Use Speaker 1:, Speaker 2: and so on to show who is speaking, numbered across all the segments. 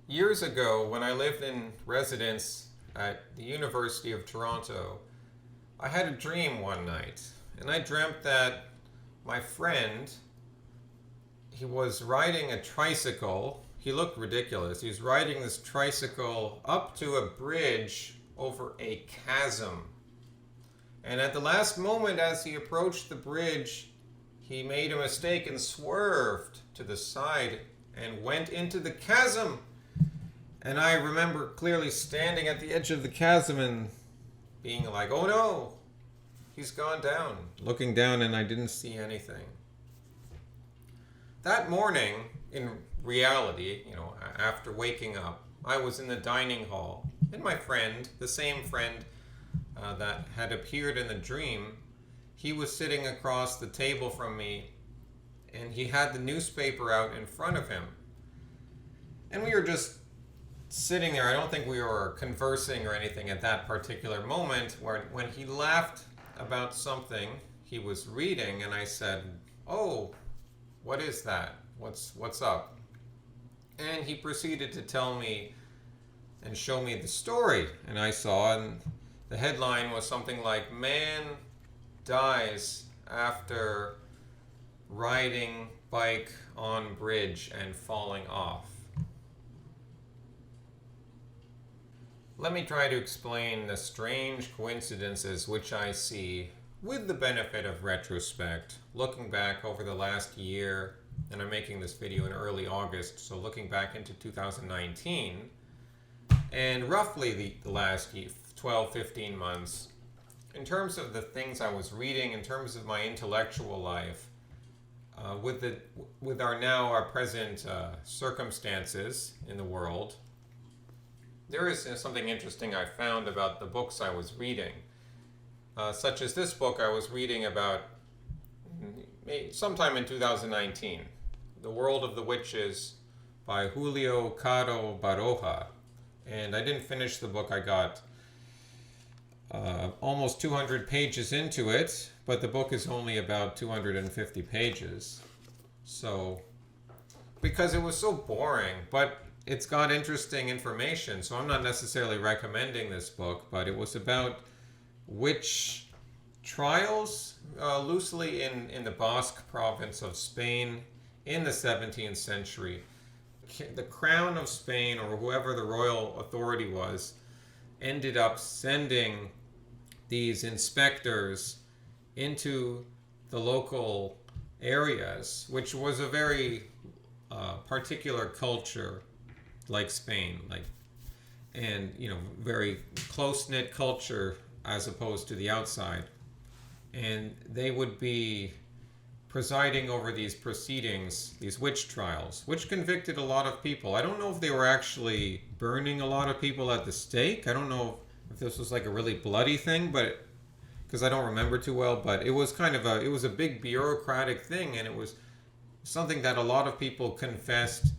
Speaker 1: Years ago, when I lived in residence at the University of Toronto, I had a dream one night, and I dreamt that my friend, he was riding a tricycle. He looked ridiculous. He was riding this tricycle up to a bridge over a chasm. And at the last moment, as he approached the bridge, he made a mistake and swerved to the side and went into the chasm. And I remember clearly standing at the edge of the chasm and being like, oh no, he's gone down. Looking down, and I didn't see anything. That morning, in reality, after waking up, I was in the dining hall, and my friend, the same friend that had appeared in the dream, he was sitting across the table from me, and he had the newspaper out in front of him. And we were just sitting there. I don't think we were conversing or anything at that particular moment, when he laughed about something he was reading, and I said, oh, what is that? What's up? And he proceeded to tell me and show me the story. And I saw, and the headline was something like, man dies after riding bike on bridge and falling off. Let me try to explain the strange coincidences which I see with the benefit of retrospect, looking back over the last year, and I'm making this video in early August, so looking back into 2019, and roughly the last 12, 15 months, in terms of the things I was reading, in terms of my intellectual life, with our present circumstances in the world, there is something interesting I found about the books I was reading. Such as this book I was reading about sometime in 2019, The World of the Witches by Julio Caro Baroja. And I didn't finish the book. I got almost 200 pages into it, but the book is only about 250 pages. So, because it was so boring, but it's got interesting information, so I'm not necessarily recommending this book, but it was about witch trials, loosely in the Basque province of Spain in the 17th century. The crown of Spain, or whoever the royal authority was, ended up sending these inspectors into the local areas, which was a very particular culture, like Spain, and very close-knit culture as opposed to the outside. And they would be presiding over these proceedings, these witch trials, which convicted a lot of people. I don't know if they were actually burning a lot of people at the stake. I don't know if this was like a really bloody thing, but because I don't remember too well, but it was it was a big bureaucratic thing, and it was something that a lot of people confessed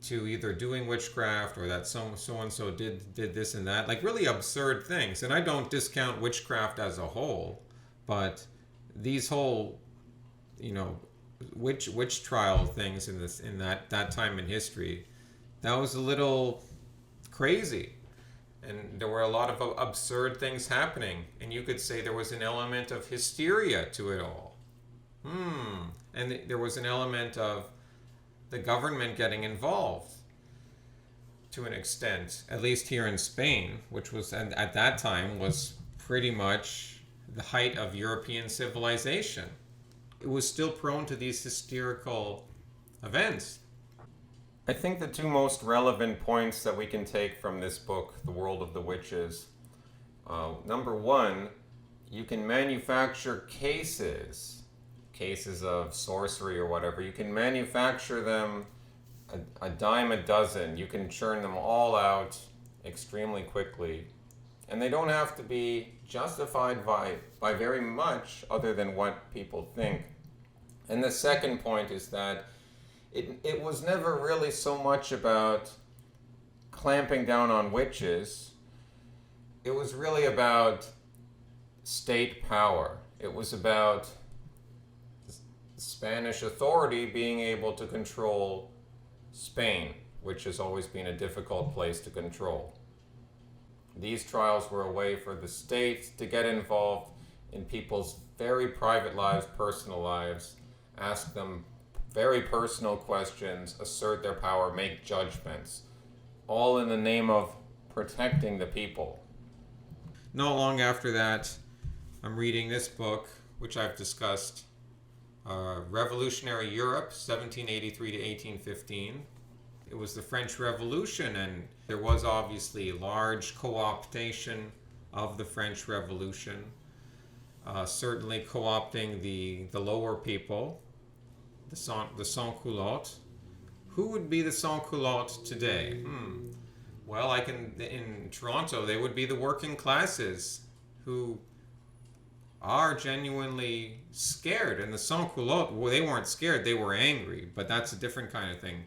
Speaker 1: to, either doing witchcraft or that so and so did this and that, like really absurd things. And I don't discount witchcraft as a whole, but these whole witch trial things in that time in history, that was a little crazy, and there were a lot of absurd things happening, and you could say there was an element of hysteria to it all. And there was an element of the government getting involved to an extent, at least here in Spain, which was, and at that time, was pretty much the height of European civilization. It was still prone to these hysterical events. I think the two most relevant points that we can take from this book, The World of the Witches, number one, you can manufacture cases of sorcery or whatever. You can manufacture them a dime a dozen. You can churn them all out extremely quickly. And they don't have to be justified by very much other than what people think. And the second point is that it was never really so much about clamping down on witches. It was really about state power. It was about Spanish authority being able to control Spain, which has always been a difficult place to control. These trials were a way for the state to get involved in people's very private lives, personal lives, ask them very personal questions, assert their power, make judgments, all in the name of protecting the people. Not long after that, I'm reading this book, which I've discussed, Revolutionary Europe, 1783 to 1815. It was the French Revolution, and there was obviously large co-optation of the French Revolution, certainly co-opting the lower people, the sans-culottes. Who would be the sans-culottes today? Well, in Toronto, they would be the working classes who are genuinely scared. And the sans-culottes, well, they weren't scared, they were angry, but that's a different kind of thing.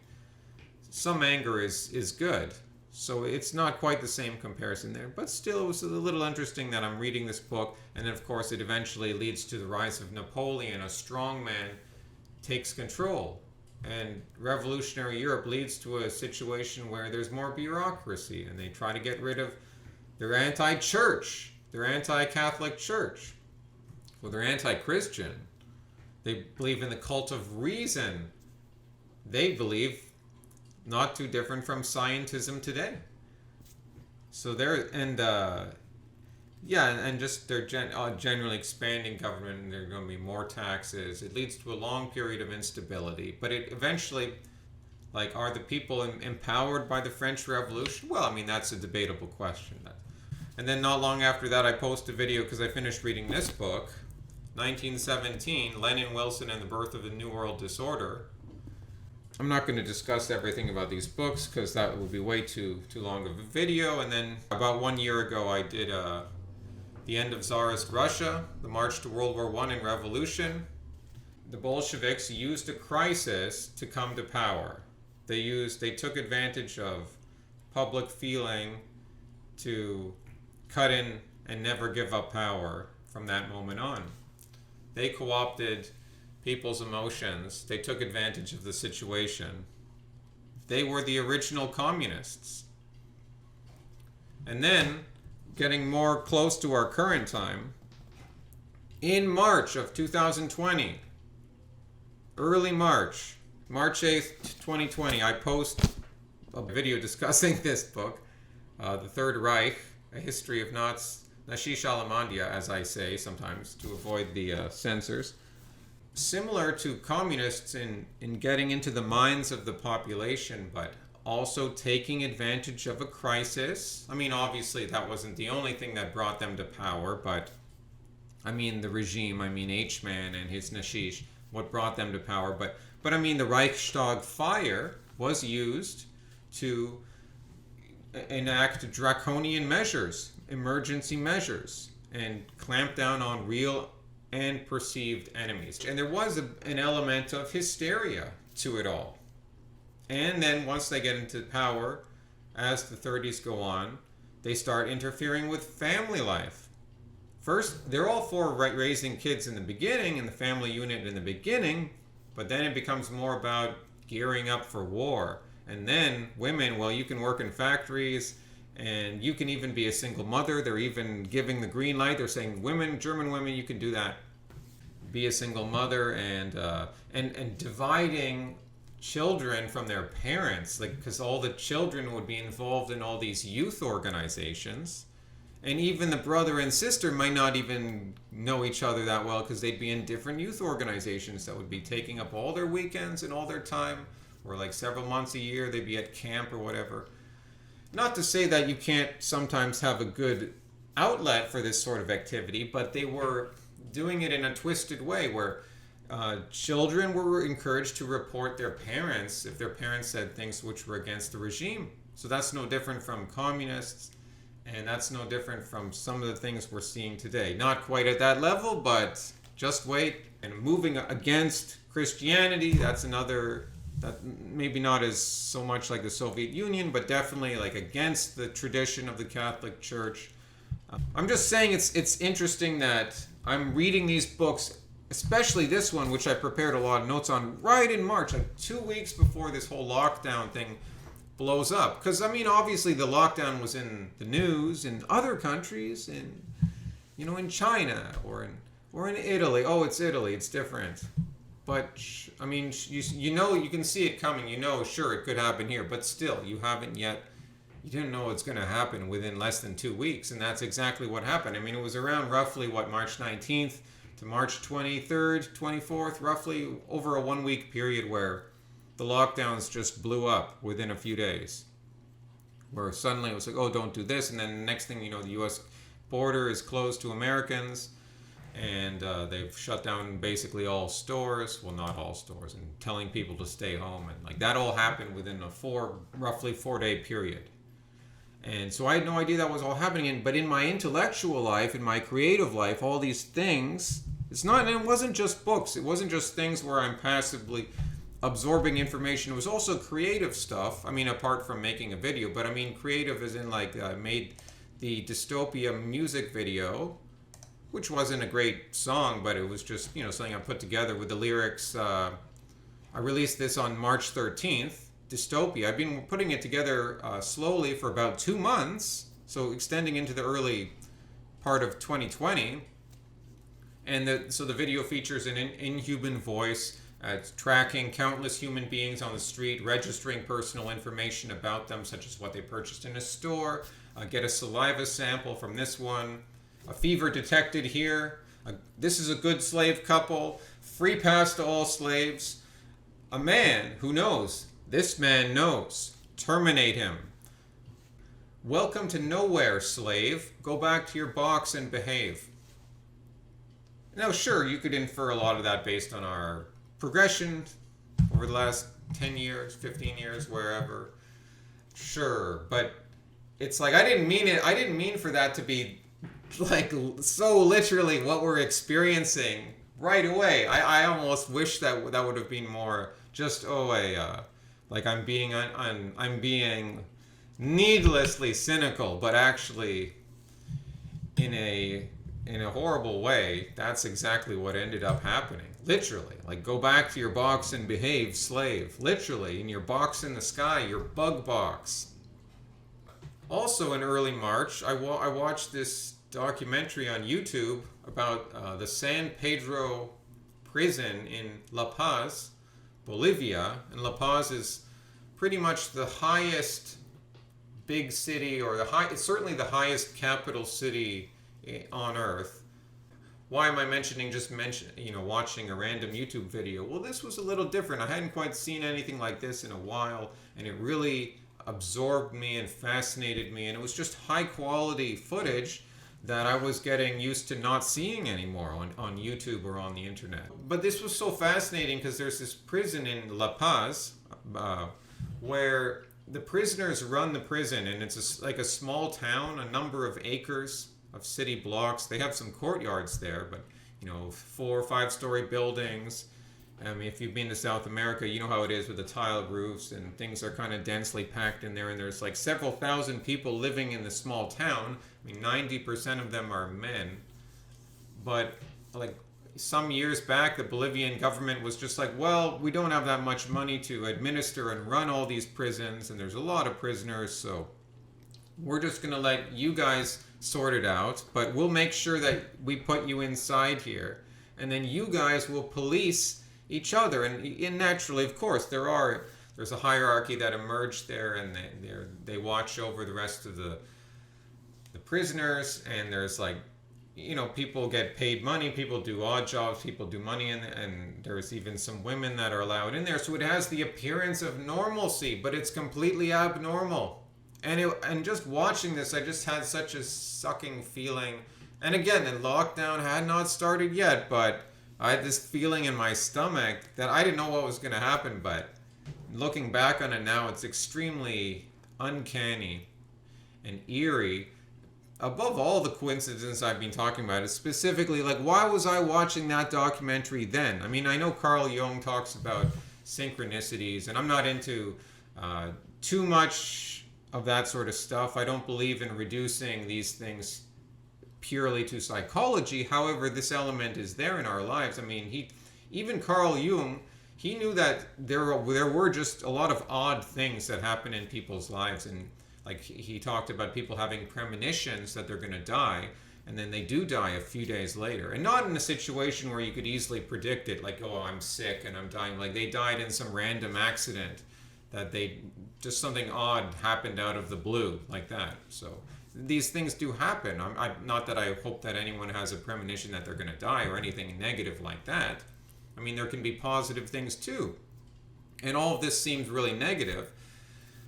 Speaker 1: Some anger is good. So it's not quite the same comparison there, but still it was a little interesting that I'm reading this book, and then of course it eventually leads to the rise of Napoleon. A strong man takes control, and revolutionary Europe leads to a situation where there's more bureaucracy, and they try to get rid of their anti-church, their anti-Catholic church. Well, they're anti-Christian. They believe in the cult of reason. They believe not too different from scientism today. So they're, just they're generally expanding government, and there are going to be more taxes. It leads to a long period of instability. But it eventually, are the people empowered by the French Revolution? Well, I mean, that's a debatable question. And then not long after that, I posted a video because I finished reading this book, 1917, Lenin, Wilson, and the Birth of the New World Disorder. I'm not going to discuss everything about these books because that would be way too long of a video. And then about 1 year ago, I did The End of Tsarist Russia, The March to World War I and Revolution. The Bolsheviks used a crisis to come to power. They took advantage of public feeling to cut in and never give up power from that moment on. They co-opted people's emotions. They took advantage of the situation. They were the original communists. And then, getting more close to our current time, in March of 2020, early March 8th, 2020, I post a video discussing this book, The Third Reich, A History of Nashish Alamandia, as I say sometimes, to avoid the censors. Similar to communists in getting into the minds of the population, but also taking advantage of a crisis. I mean, obviously that wasn't the only thing that brought them to power, but I mean the regime, I mean H-Man and his Nashish, what brought them to power. But I mean the Reichstag fire was used to enact draconian measures, emergency measures, and clamp down on real and perceived enemies. And there was an element of hysteria to it all. And then once they get into power, as the 30s go on, they start interfering with family life. First, they're all for raising kids in the beginning, in the family unit in the beginning, but then it becomes more about gearing up for war. And then women, well, you can work in factories, and you can even be a single mother. They're even giving the green light. They're saying, women, German women, you can do that. Be a single mother, and dividing children from their parents, because all the children would be involved in all these youth organizations. And even the brother and sister might not even know each other that well because they'd be in different youth organizations that would be taking up all their weekends and all their time, or several months a year they'd be at camp or whatever. Not to say that you can't sometimes have a good outlet for this sort of activity, but they were doing it in a twisted way where children were encouraged to report their parents if their parents said things which were against the regime. So that's no different from communists, and that's no different from some of the things we're seeing today. Not quite at that level, but just wait. And moving against Christianity, that's another, that maybe not as so much like the Soviet Union, but definitely against the tradition of the Catholic Church. I'm just saying it's interesting that I'm reading these books, especially this one, which I prepared a lot of notes on right in March, 2 weeks before this whole lockdown thing blows up. Because, I mean, obviously the lockdown was in the news in other countries, in China or in Italy. Oh, it's Italy, it's different. But, I mean, you can see it coming. Sure, it could happen here. But still, you didn't know it's going to happen within less than 2 weeks. And that's exactly what happened. I mean, it was around roughly, March 19th to March 23rd, 24th, roughly over a 1 week period where the lockdowns just blew up within a few days. Where suddenly it was like, oh, don't do this. And then the next thing you know, the U.S. border is closed to Americans. And they've shut down basically all stores. Well, not all stores. And telling people to stay home. And that all happened within a roughly 4-day period. And so I had no idea that was all happening. But in my intellectual life, in my creative life, all these things, it wasn't just books. It wasn't just things where I'm passively absorbing information. It was also creative stuff. I mean, apart from making a video, but I mean creative as in I made the Dystopia music video, which wasn't a great song, but it was just, something I put together with the lyrics. I released this on March 13th, Dystopia. I've been putting it together slowly for about 2 months, so extending into the early part of 2020. And so the video features an inhuman voice, tracking countless human beings on the street, registering personal information about them, such as what they purchased in a store, get a saliva sample from this one, a fever detected here, this is a good slave couple, free pass to all slaves, a man who knows, this man knows, terminate him. Welcome to nowhere, slave, go back to your box and behave. Now, sure, you could infer a lot of that based on our progression over the last 10 years, 15 years, wherever. Sure, but it's I didn't mean it. I didn't mean for that to be so literally what we're experiencing right away. I almost wish that would have been more just I'm being needlessly cynical, but actually in a horrible way. That's exactly what ended up happening. Literally, go back to your box and behave, slave. Literally, in your box in the sky, your bug box. Also in early March, I watched this documentary on YouTube about the San Pedro prison in La Paz, Bolivia. And La Paz is pretty much the highest big city, or it's certainly the highest capital city on Earth. Why am I watching a random YouTube video? Well, this was a little different. I hadn't quite seen anything like this in a while, and it really absorbed me and fascinated me, and it was just high quality footage that I was getting used to not seeing anymore on YouTube or on the internet. But this was so fascinating because there's this prison in La Paz where the prisoners run the prison, and it's like a small town, a number of acres of city blocks. They have some courtyards there, but 4 or 5 story buildings. I mean, if you've been to South America, you know how it is with the tiled roofs, and things are kind of densely packed in there, and there's several thousand people living in the small town. I mean, 90% of them are men. But some years back, the Bolivian government was just well, we don't have that much money to administer and run all these prisons, and there's a lot of prisoners, so we're just going to let you guys sort it out, but we'll make sure that we put you inside here, and then you guys will police each other. And naturally, of course, there's a hierarchy that emerged there, and they watch over the rest of the prisoners, and there's people get paid money, people do odd jobs, people do money, and there's even some women that are allowed in there, so it has the appearance of normalcy, but it's completely abnormal. And just watching this, I just had such a sucking feeling. And again, the lockdown had not started yet, but I had this feeling in my stomach that I didn't know what was going to happen. But looking back on it now, it's extremely uncanny and eerie. Above all the coincidences I've been talking about, is specifically why was I watching that documentary then? I mean, I know Carl Jung talks about synchronicities, and I'm not into too much of that sort of stuff. I don't believe in reducing these things purely to psychology. However, this element is there in our lives. I mean, even Carl Jung, he knew that there were just a lot of odd things that happen in people's lives, and like he talked about people having premonitions that they're going to die, and then they do die a few days later, and not in a situation where you could easily predict it, like, oh, I'm sick and I'm dying. Like they died in some random accident that just something odd happened out of the blue like that. So these things do happen. I'm not that I hope that anyone has a premonition that they're going to die or anything negative like that. I mean, there can be positive things too. And all of this seems really negative.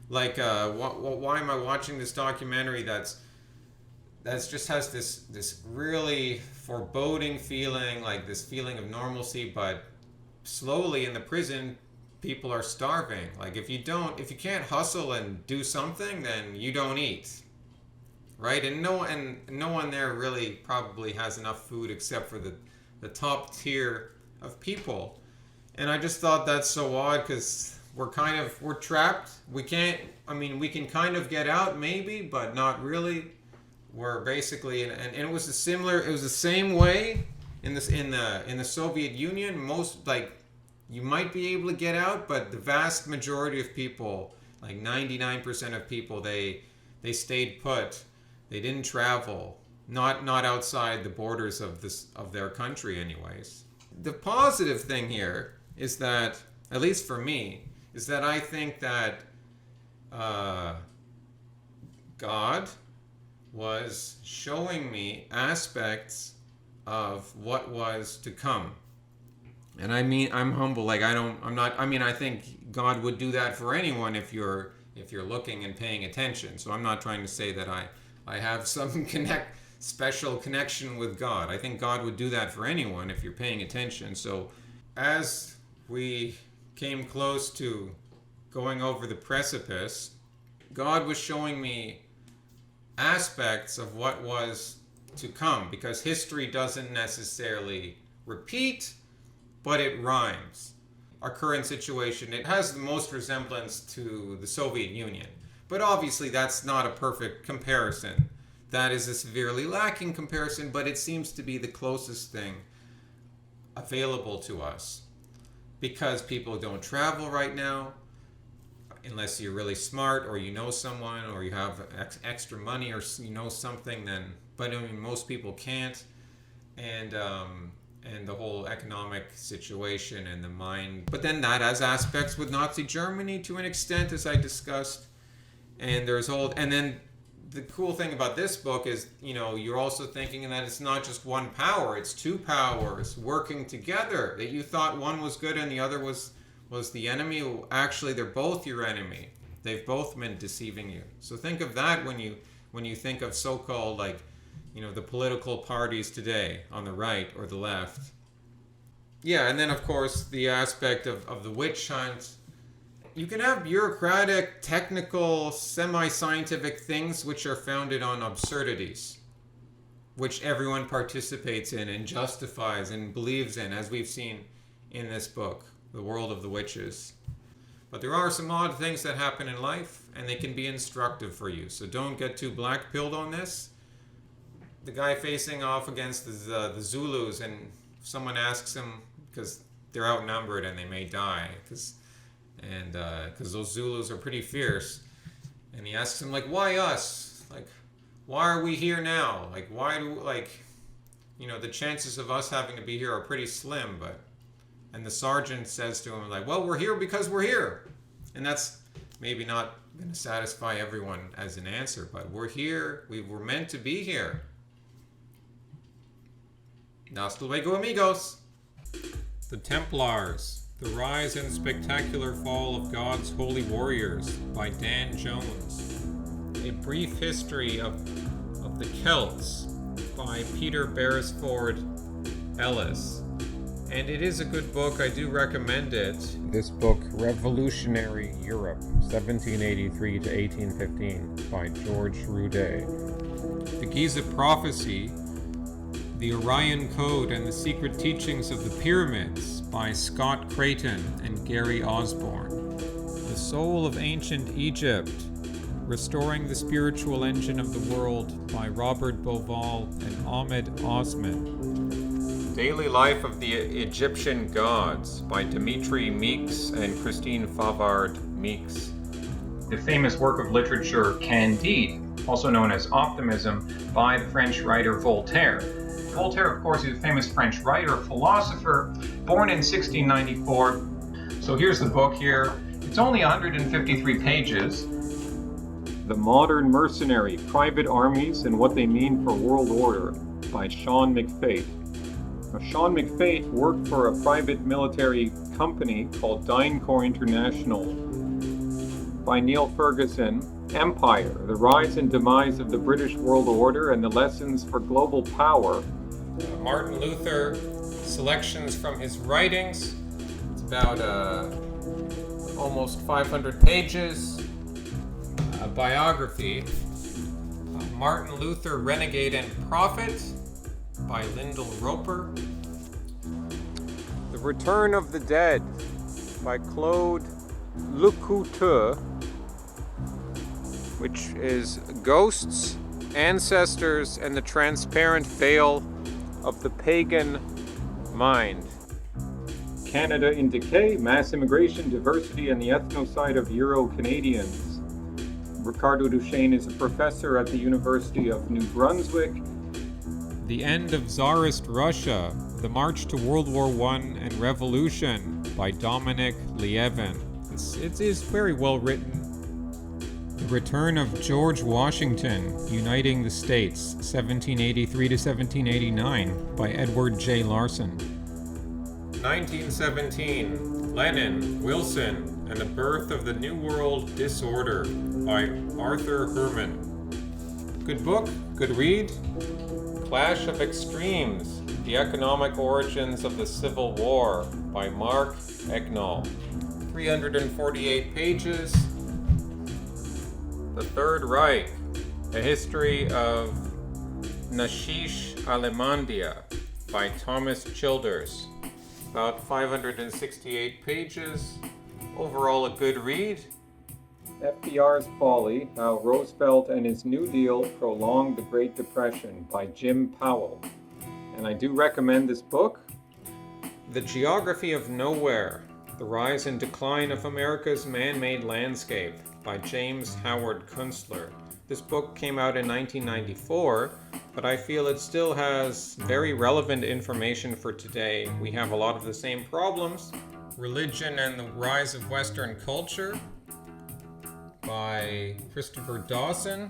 Speaker 1: Like, why am I watching this documentary that's just has this really foreboding feeling, like this feeling of normalcy, but slowly in the prison, people are starving. Like if you can't hustle and do something, then you don't eat. Right? And no one there really probably has enough food except for the top tier of people. And I just thought that's so odd, because we're trapped. We can kind of get out maybe, but not really. We're basically and it was the same way in the Soviet Union. Most, like, you might be able to get out, but the vast majority of people, like 99% of people, they stayed put. They didn't travel, not outside the borders of their country anyways. The positive thing here is that, at least for me, is that I think that God was showing me aspects of what was to come. And I mean, I'm humble. Like I think God would do that for anyone if you're looking and paying attention. So I'm not trying to say that I have some special connection with God. I think God would do that for anyone if you're paying attention. So as we came close to going over the precipice, God was showing me aspects of what was to come, because history doesn't necessarily repeat, but it rhymes. Our current situation, it has the most resemblance to the Soviet Union, but obviously that's not a perfect comparison. That is a severely lacking comparison, but it seems to be the closest thing available to us, because people don't travel right now unless you're really smart, or you know someone, or you have extra money, or you know something. But I mean, most people can't, and the whole economic situation and the mind. But then that has aspects with Nazi Germany to an extent, as I discussed, and then the cool thing about this book is, you're also thinking that it's not just one power, it's two powers working together. That you thought one was good and the other was the enemy. Actually, they're both your enemy. They've both been deceiving you. So think of that when you think of so-called, like, the political parties today on the right or the left. Yeah, and then of course the aspect of the witch hunt. You can have bureaucratic, technical, semi-scientific things which are founded on absurdities, which everyone participates in and justifies and believes in, as we've seen in this book, The World of the Witches. But there are some odd things that happen in life, and they can be instructive for you. So don't get too black-pilled on this. The guy facing off against the Zulus, and someone asks him, because they're outnumbered and they may die, because those Zulus are pretty fierce, and he asks him, like, why us? Like, why are we here now? Like, why do, the chances of us having to be here are pretty slim, and the sergeant says to him, like, well, we're here because we're here. And that's maybe not going to satisfy everyone as an answer, but we're here, we were meant to be here. Hasta luego, amigos. The Templars. The Rise and Spectacular Fall of God's Holy Warriors by Dan Jones. A Brief History of the Celts by Peter Beresford Ellis. And it is a good book. I do recommend it. This book, Revolutionary Europe, 1783 to 1815 by George Roudet. The Giza Prophecy, The Orion Code and the Secret Teachings of the Pyramids by Scott Creighton and Gary Osborne. The Soul of Ancient Egypt, Restoring the Spiritual Engine of the World by Robert Boval and Ahmed Osman. Daily Life of the Egyptian Gods by Dimitri Meeks and Christine Favard Meeks.
Speaker 2: The famous work of literature Candide, also known as Optimism, by the French writer Voltaire. Voltaire, of course, is a famous French writer, philosopher, born in 1694. So here's the book here. It's only 153 pages.
Speaker 3: The Modern Mercenary, Private Armies and What They Mean for World Order by Sean McFate. Now, Sean McFate worked for a private military company called DynCorp International. By Neil Ferguson. Empire, The Rise and Demise of the British World Order and the Lessons for Global Power.
Speaker 1: Martin Luther, selections from his writings. It's about almost 500 pages. A biography, Martin Luther, Renegade and Prophet by Lyndall Roper. The Return of the Dead by Claude Lecoultre, which is Ghosts, Ancestors, and the Transparent Veil of the Pagan Mind.
Speaker 3: Canada in Decay, Mass Immigration, Diversity, and the Ethnocide of Euro-Canadians. Ricardo Duchesne is a professor at the University of New Brunswick.
Speaker 1: The End of Tsarist Russia, The March to World War I and Revolution by Dominic Lieven. It is very well written. The Return of George Washington, Uniting the States, 1783 to 1789 by Edward J. Larson. 1917, Lenin, Wilson, and the Birth of the New World Disorder by Arthur Herman. Good book, good read. Clash of Extremes, The Economic Origins of the Civil War by Mark Egnall. 348 pages. The Third Reich, A History of Nashish Alemandia by Thomas Childers. About 568 pages. Overall, a good read.
Speaker 3: FDR's Folly, How Roosevelt and His New Deal Prolonged the Great Depression by Jim Powell. And I do recommend this book.
Speaker 1: The Geography of Nowhere, The Rise and Decline of America's Man-Made Landscape by James Howard Kunstler. This book came out in 1994, but I feel it still has very relevant information for today. We have a lot of the same problems. Religion and the Rise of Western Culture by Christopher Dawson,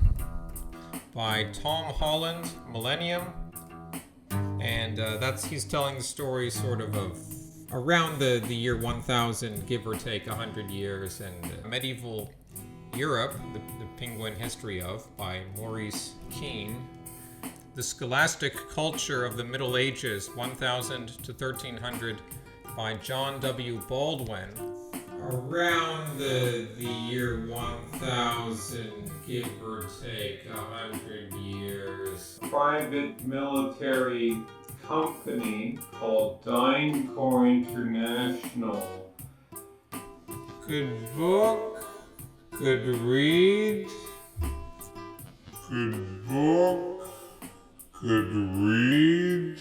Speaker 1: by Tom Holland, Millennium, and he's telling the story sort of around the year 1000, give or take 100 years, and medieval Europe, the Penguin History of, by Maurice Keene. The Scholastic Culture of the Middle Ages, 1000 to 1300, by John W. Baldwin. Around the year 1000, give or take 100 years.
Speaker 3: Private military company called DynCorp International.
Speaker 1: Good book, good read. Good book, good read.